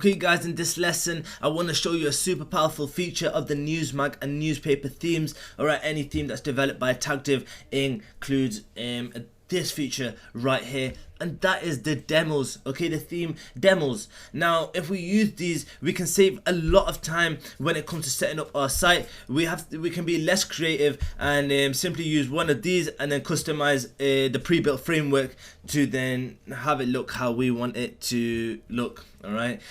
Okay guys, in this lesson I want to show you a super powerful feature of the Newsmag and newspaper themes. Alright, any theme that's developed by TagDiv includes this feature right here, and that is the demos. Okay, the theme demos. Now if we use these, we can save a lot of time when it comes to setting up our site. We can be less creative and simply use one of these and then customize the pre-built framework to then have it look how we want it to look. Alright,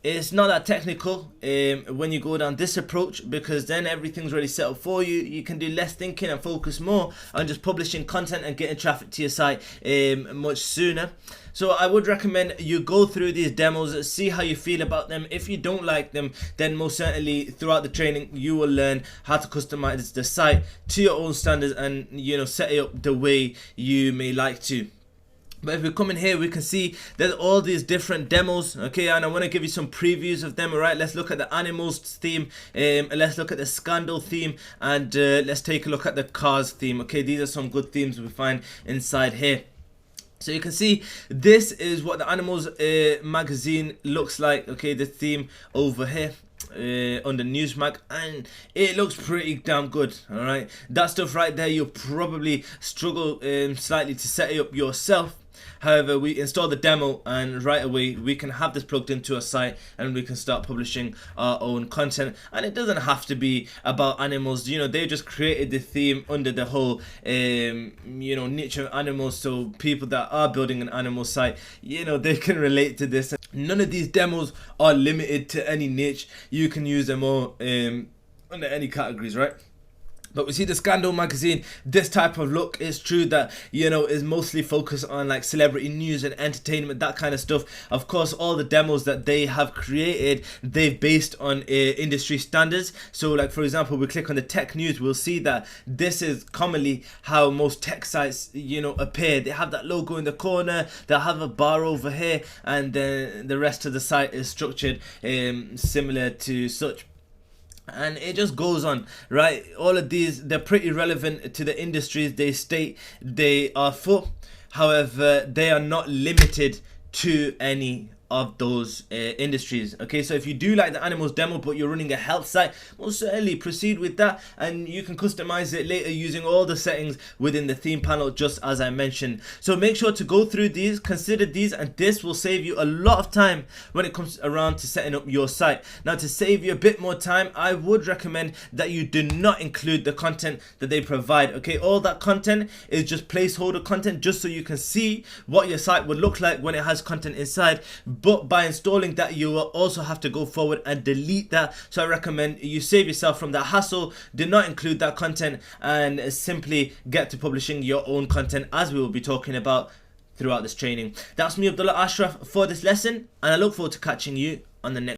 it's not that technical when you go down this approach, because then everything's already set up for you. You can do less thinking and focus more on just publishing content and getting traffic to your site much sooner. So I would recommend you go through these demos, see how you feel about them. If you don't like them, then most certainly throughout the training you will learn how to customize the site to your own standards and set it up the way you may like to. But if we come in here, we can see there's all these different demos, okay, and I want to give you some previews of them. Alright, let's look at the animals theme, let's look at the scandal theme, and let's take a look at the cars theme. Okay, these are some good themes we find inside here. So you can see this is what the animals magazine looks like. Okay, the theme over here on the Newsmag, and it looks pretty damn good. All right, that stuff right there, you'll probably struggle slightly to set it up yourself. However, we install the demo and right away we can have this plugged into a site and we can start publishing our own content. And it doesn't have to be about animals. They just created the theme under the whole niche of animals, so people that are building an animal site, they can relate to this. None of these demos are limited to any niche. You can use them all under any categories, right? But we see the Scandal magazine, this type of look. Is true that is mostly focused on like celebrity news and entertainment, that kind of stuff. Of course, all the demos that they have created, they've based on industry standards. So like for example, we click on the tech news, we'll see that this is commonly how most tech sites appear. They have that logo in the corner, they'll have a bar over here, and then the rest of the site is structured similar to such. And it just goes on, right? All of these, they're pretty relevant to the industries they state they are for. However, they are not limited to any of those industries. Okay, so if you do like the animals demo but you're running a health site, most certainly proceed with that, and you can customize it later using all the settings within the theme panel, just as I mentioned. So make sure to go through these, consider these, and this will save you a lot of time when it comes around to setting up your site. Now, to save you a bit more time, I would recommend that you do not include the content that they provide. Okay, all that content is just placeholder content, just so you can see what your site would look like when it has content inside. But by installing that, you will also have to go forward and delete that. So I recommend you save yourself from that hassle. Do not include that content and simply get to publishing your own content, as we will be talking about throughout this training. That's me, Abdullah Ashraf, for this lesson, and I look forward to catching you on the next.